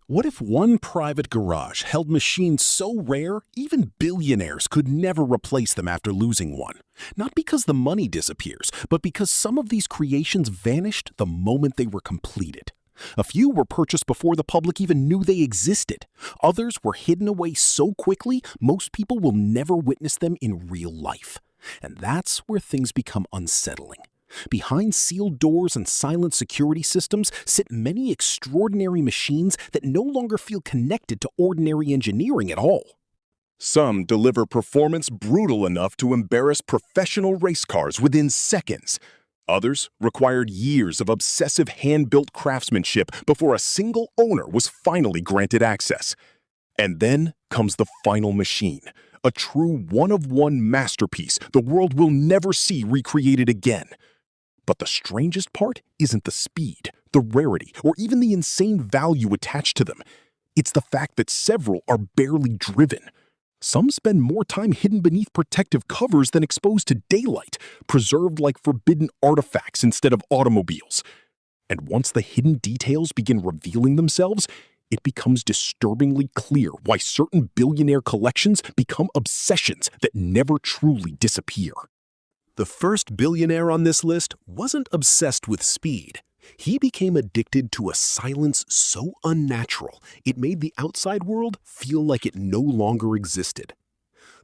What if one private garage held machines so rare, even billionaires could never replace them after losing one? Not because the money disappears, but because some of these creations vanished the moment they were completed. A few were purchased before the public even knew they existed. Others were hidden away so quickly, most people will never witness them in real life. And that's where things become unsettling. Behind sealed doors and silent security systems sit many extraordinary machines that no longer feel connected to ordinary engineering at all. Some deliver performance brutal enough to embarrass professional race cars within seconds. Others required years of obsessive hand-built craftsmanship before a single owner was finally granted access. And then comes the final machine, a true one-of-one masterpiece the world will never see recreated again. But the strangest part isn't the speed, the rarity, or even the insane value attached to them. It's the fact that several are barely driven. Some spend more time hidden beneath protective covers than exposed to daylight, preserved like forbidden artifacts instead of automobiles. And once the hidden details begin revealing themselves, it becomes disturbingly clear why certain billionaire collections become obsessions that never truly disappear. The first billionaire on this list wasn't obsessed with speed. He became addicted to a silence so unnatural, it made the outside world feel like it no longer existed.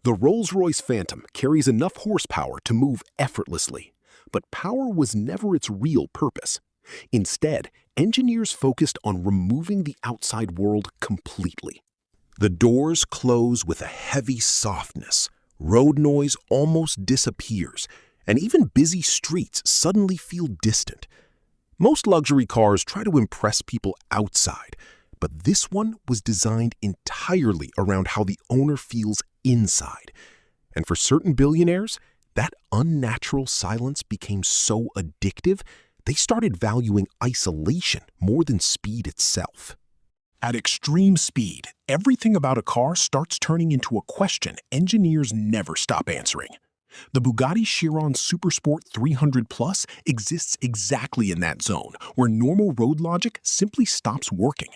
The Rolls-Royce Phantom carries enough horsepower to move effortlessly, but power was never its real purpose. Instead, engineers focused on removing the outside world completely. The doors close with a heavy softness. Road noise almost disappears, and even busy streets suddenly feel distant. Most luxury cars try to impress people outside, but this one was designed entirely around how the owner feels inside. And for certain billionaires, that unnatural silence became so addictive, they started valuing isolation more than speed itself. At extreme speed, everything about a car starts turning into a question engineers never stop answering. The Bugatti Chiron Supersport 300 Plus exists exactly in that zone, where normal road logic simply stops working.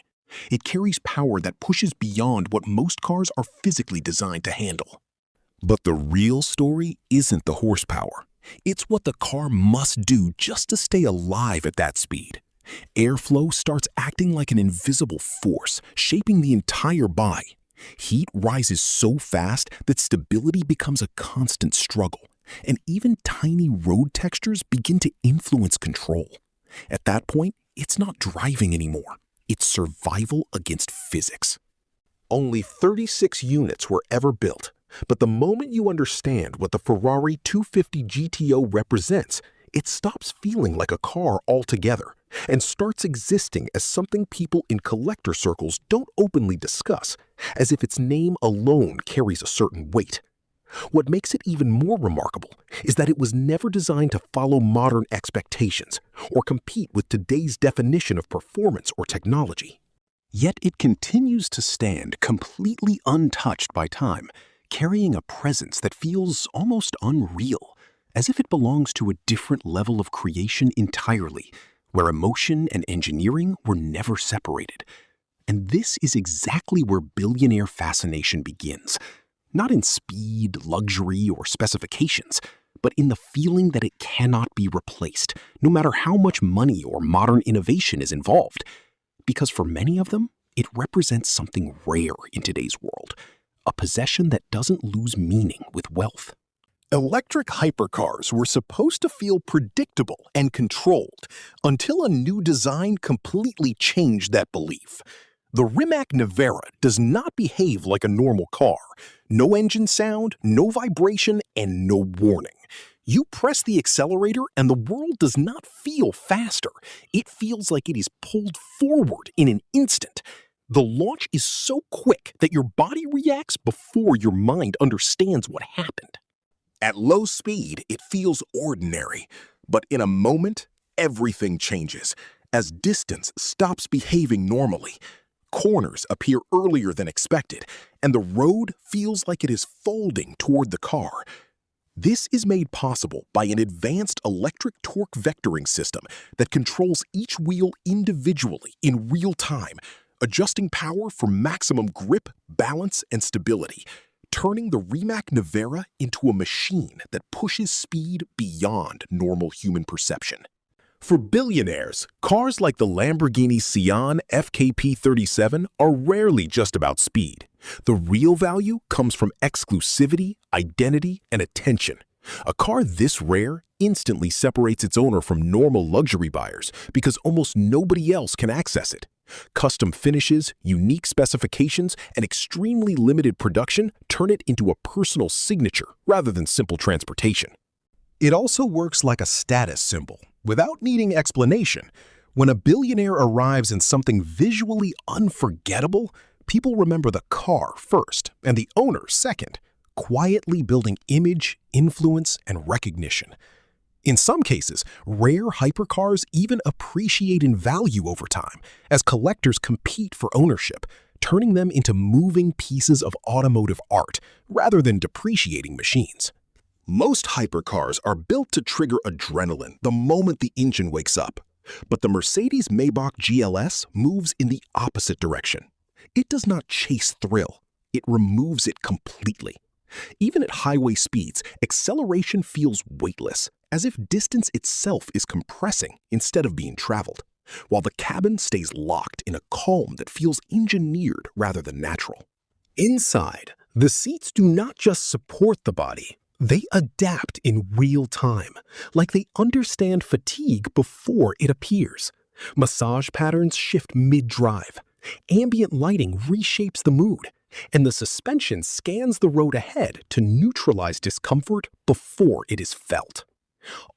It carries power that pushes beyond what most cars are physically designed to handle. But the real story isn't the horsepower. It's what the car must do just to stay alive at that speed. Airflow starts acting like an invisible force, shaping the entire body. Heat rises so fast that stability becomes a constant struggle, and even tiny road textures begin to influence control. At that point, it's not driving anymore. It's survival against physics. Only 36 units were ever built, but the moment you understand what the Ferrari 250 GTO represents, it stops feeling like a car altogether and starts existing as something people in collector circles don't openly discuss, as if its name alone carries a certain weight. What makes it even more remarkable is that it was never designed to follow modern expectations or compete with today's definition of performance or technology. Yet it continues to stand completely untouched by time, carrying a presence that feels almost unreal, as if it belongs to a different level of creation entirely, where emotion and engineering were never separated. And this is exactly where billionaire fascination begins. Not in speed, luxury, or specifications, but in the feeling that it cannot be replaced, no matter how much money or modern innovation is involved. Because for many of them, it represents something rare in today's world, a possession that doesn't lose meaning with wealth. Electric hypercars were supposed to feel predictable and controlled until a new design completely changed that belief. The Rimac Navara does not behave like a normal car. No engine sound, no vibration, and no warning. You press the accelerator and the world does not feel faster. It feels like it is pulled forward in an instant. The launch is so quick that your body reacts before your mind understands what happened. At low speed, it feels ordinary, but in a moment, everything changes as distance stops behaving normally. Corners appear earlier than expected, and the road feels like it is folding toward the car. This is made possible by an advanced electric torque vectoring system that controls each wheel individually in real time, adjusting power for maximum grip, balance, and stability, turning the Rimac Nevera into a machine that pushes speed beyond normal human perception. For billionaires, cars like the Lamborghini Sian FKP37 are rarely just about speed. The real value comes from exclusivity, identity, and attention. A car this rare instantly separates its owner from normal luxury buyers because almost nobody else can access it. Custom finishes, unique specifications, and extremely limited production turn it into a personal signature rather than simple transportation. It also works like a status symbol, without needing explanation. When a billionaire arrives in something visually unforgettable, people remember the car first and the owner second, quietly building image, influence, and recognition. In some cases, rare hypercars even appreciate in value over time as collectors compete for ownership, turning them into moving pieces of automotive art rather than depreciating machines. Most hypercars are built to trigger adrenaline the moment the engine wakes up. But the Mercedes-Maybach GLS moves in the opposite direction. It does not chase thrill, it removes it completely. Even at highway speeds, acceleration feels weightless, as if distance itself is compressing instead of being traveled, while the cabin stays locked in a calm that feels engineered rather than natural. Inside, the seats do not just support the body, they adapt in real time, like they understand fatigue before it appears. Massage patterns shift mid-drive, ambient lighting reshapes the mood, and the suspension scans the road ahead to neutralize discomfort before it is felt.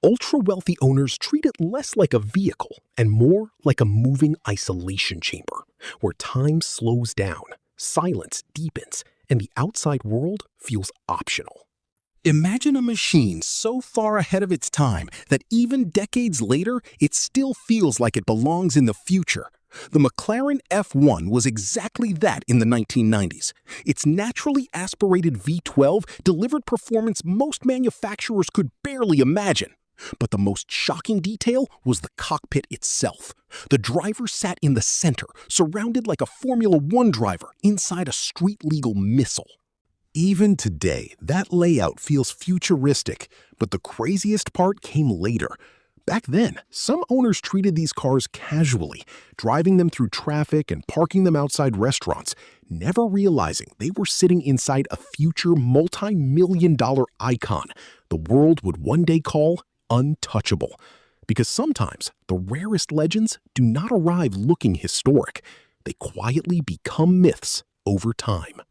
Ultra-wealthy owners treat it less like a vehicle and more like a moving isolation chamber, where time slows down, silence deepens, and the outside world feels optional. Imagine a machine so far ahead of its time that even decades later, it still feels like it belongs in the future. The McLaren F1 was exactly that in the 1990s. Its naturally aspirated V12 delivered performance most manufacturers could barely imagine. But the most shocking detail was the cockpit itself. The driver sat in the center, surrounded like a Formula One driver inside a street-legal missile. Even today, that layout feels futuristic, but the craziest part came later. Back then, some owners treated these cars casually, driving them through traffic and parking them outside restaurants, never realizing they were sitting inside a future multi-million-dollar icon the world would one day call untouchable. Because sometimes the rarest legends do not arrive looking historic. They quietly become myths over time.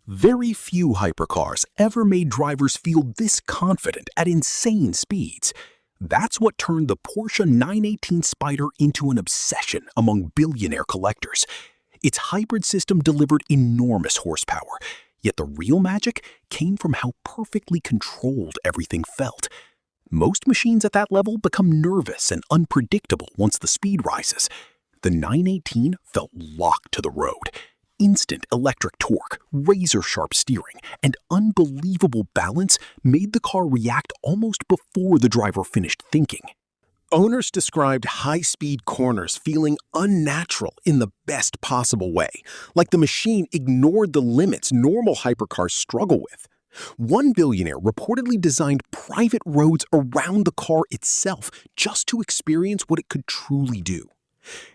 Very few hypercars ever made drivers feel this confident at insane speeds. That's what turned the Porsche 918 Spyder into an obsession among billionaire collectors. Its hybrid system delivered enormous horsepower, yet the real magic came from how perfectly controlled everything felt. Most machines at that level become nervous and unpredictable once the speed rises. The 918 felt locked to the road. Instant electric torque, razor-sharp steering, and unbelievable balance made the car react almost before the driver finished thinking. Owners described high-speed corners feeling unnatural in the best possible way, like the machine ignored the limits normal hypercars struggle with. One billionaire reportedly designed private roads around the car itself just to experience what it could truly do.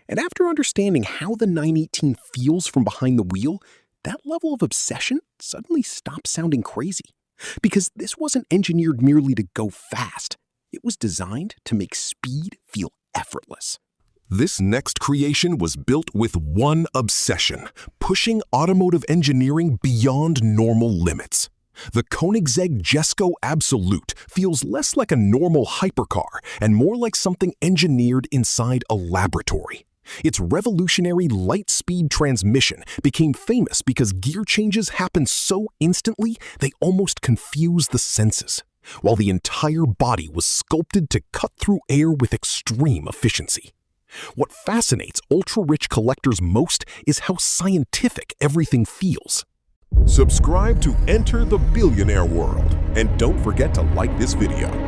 And after understanding how the 918 feels from behind the wheel, that level of obsession suddenly stopped sounding crazy. Because this wasn't engineered merely to go fast. It was designed to make speed feel effortless. This next creation was built with one obsession, pushing automotive engineering beyond normal limits. The Koenigsegg Jesko Absolute feels less like a normal hypercar and more like something engineered inside a laboratory. Its revolutionary light-speed transmission became famous because gear changes happen so instantly they almost confuse the senses, while the entire body was sculpted to cut through air with extreme efficiency. What fascinates ultra-rich collectors most is how scientific everything feels. Subscribe to Enter the Billionaire World, and don't forget to like this video.